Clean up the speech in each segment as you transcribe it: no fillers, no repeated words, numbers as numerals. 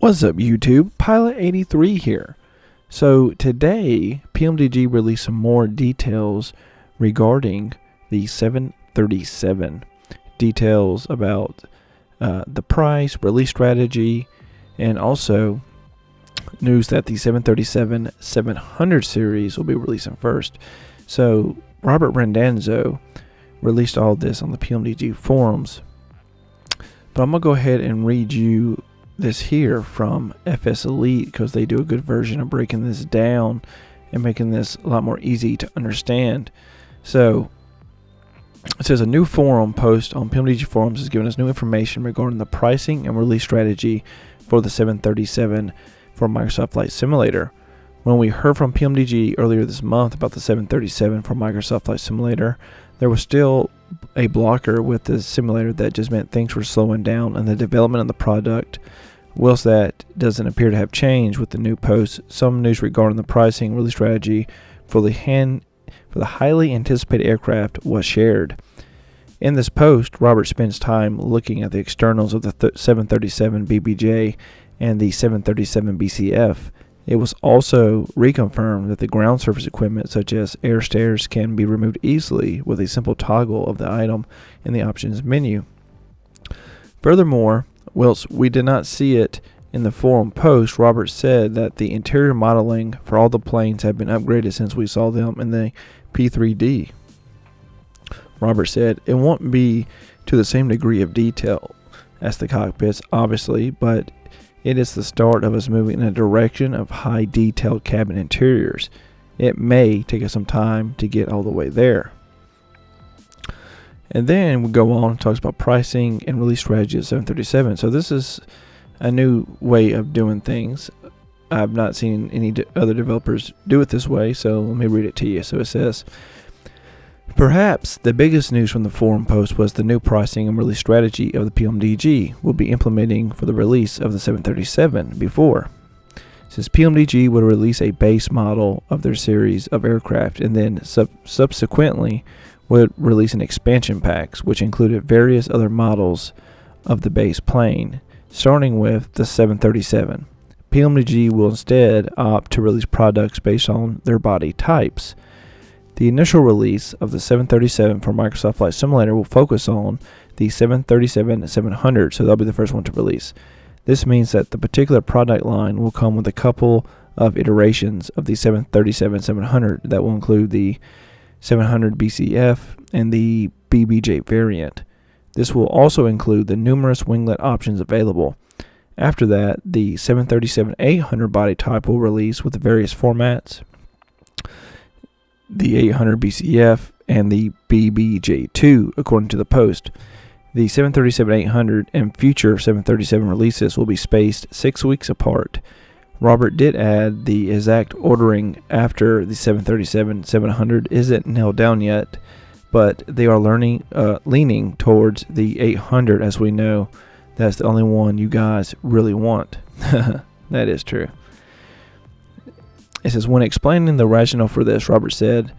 What's up, YouTube? Pilot83 here. So today, PMDG released some more details regarding the 737. Details about the price, release strategy, and also news that the 737-700 series will be releasing first. So Robert Randazzo released all this on the PMDG forums. But I'm going to go ahead and read you this here from FS Elite because they do a good version of breaking this down and making this a lot more easy to understand. So it says a new forum post on PMDG forums is giving us new information regarding the pricing and release strategy for the 737 for Microsoft Flight Simulator. When we heard from PMDG earlier this month about the 737 for Microsoft Flight Simulator, there was still a blocker with the simulator that just meant things were slowing down in the development of the product. Whilst that doesn't appear to have changed with the new post, some news regarding the pricing release strategy for the highly anticipated aircraft was shared. In this post, Robert spends time looking at the externals of the 737 BBJ and the 737 BCF. It was also reconfirmed that the ground surface equipment such as air stairs can be removed easily with a simple toggle of the item in the options menu. Furthermore, whilst we did not see it in the forum post, Robert said that the interior modeling for all the planes have been upgraded since we saw them in the P3D. Robert said it won't be to the same degree of detail as the cockpits, obviously, but it is the start of us moving in a direction of high detailed cabin interiors. It may take us some time to get all the way there. And then we go on and talks about pricing and release strategy of 737. So this is a new way of doing things. I've not seen any other developers do it this way, so let me read it to you. So it says, perhaps the biggest news from the forum post was the new pricing and release strategy of the PMDG will be implementing for the release of the 737 before. Since PMDG would release a base model of their series of aircraft and then subsequently would release an expansion packs which included various other models of the base plane, starting with the 737. PMDG will instead opt to release products based on their body types. The initial release of the 737 for Microsoft Flight Simulator will focus on the 737-700, so that'll be the first one to release. This means that the particular product line will come with a couple of iterations of the 737-700 that will include the 700 BCF and the BBJ variant. This will also include the numerous winglet options available. After that, the 737-800 body type will release with the various formats, the 800 BCF and the BBJ2 according to the post. The 737-800 and future 737 releases will be spaced 6 weeks apart. Robert did add the exact ordering after the 737-700 isn't nailed down yet, but they are leaning towards the 800 as we know that's the only one you guys really want. That is true. It says, when explaining the rationale for this, Robert said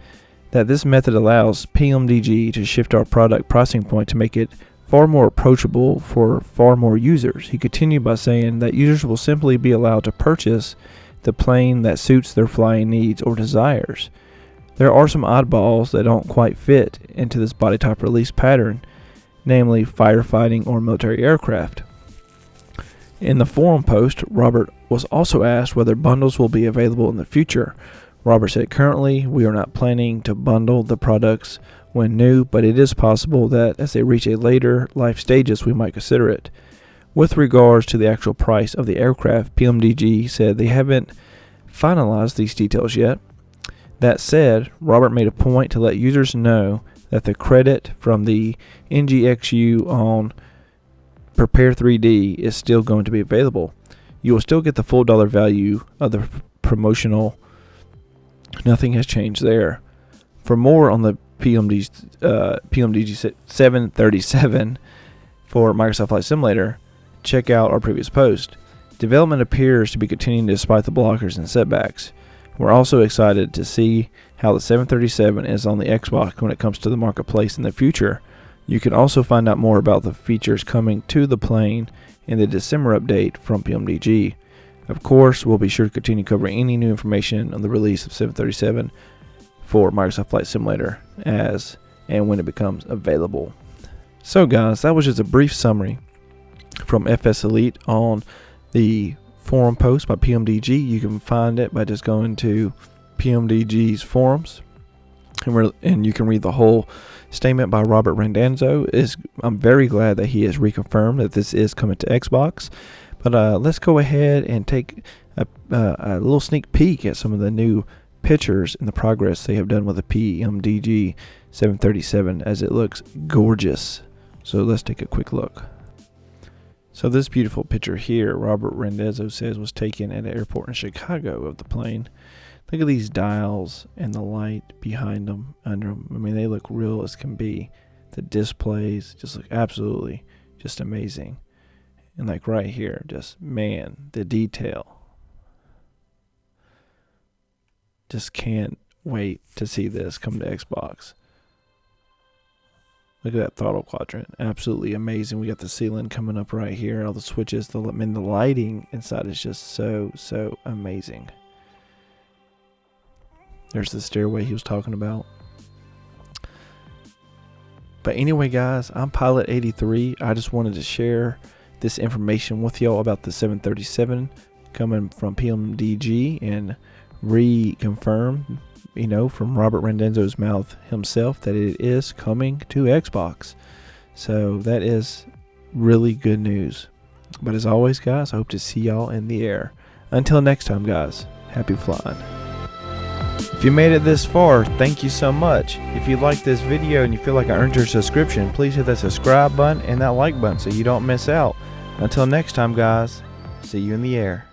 that this method allows PMDG to shift our product pricing point to make it far more approachable for far more users. He continued by saying that users will simply be allowed to purchase the plane that suits their flying needs or desires. There are some oddballs that don't quite fit into this body type release pattern, namely firefighting or military aircraft. In the forum post, Robert was also asked whether bundles will be available in the future. Robert said, currently we are not planning to bundle the products when new, but it is possible that as they reach a later life stages we might consider it. With regards to the actual price of the aircraft, PMDG said they haven't finalized these details yet. That said, Robert made a point to let users know that the credit from the NGXU on Prepare 3D is still going to be available. You will still get the full dollar value of the promotional. Nothing has changed there. For more on the PMDG 737 for Microsoft Flight Simulator, check out our previous post. Development appears to be continuing despite the blockers and setbacks. We're also excited to see how the 737 is on the Xbox when it comes to the marketplace in the future. You can also find out more about the features coming to the plane in the December update from PMDG. Of course, we'll be sure to continue covering any new information on the release of 737 for Microsoft Flight Simulator as and when it becomes available. So guys, that was just a brief summary from FS Elite on the forum post by PMDG. You can find it by just going to PMDG's forums, and you can read the whole statement by Robert Randazzo. I'm very glad that he has reconfirmed that this is coming to Xbox. But let's go ahead and take a little sneak peek at some of the new pictures and the progress they have done with the PMDG 737, as it looks gorgeous. So let's take a quick look. So this beautiful picture here, Robert Randazzo says, was taken at an airport in Chicago of the plane. Look at these dials and the light behind them, under them. I mean, they look real as can be. The displays just look absolutely just amazing. And like right here, just, man, the detail. Just can't wait to see this come to Xbox. Look at that throttle quadrant. Absolutely amazing. We got the ceiling coming up right here. All the switches. The lighting inside is just so amazing. There's the stairway he was talking about. But anyway, guys, I'm Pilot 83. I just wanted to share this information with y'all about the 737 coming from PMDG and reconfirm, from Robert Randazzo's mouth himself, that it is coming to Xbox. So that is really good news. But as always, guys, I hope to see y'all in the air. Until next time, guys, happy flying. If you made it this far, thank you so much. If you like this video and you feel like I earned your subscription, please hit that subscribe button and that like button so you don't miss out. Until next time, guys, see you in the air.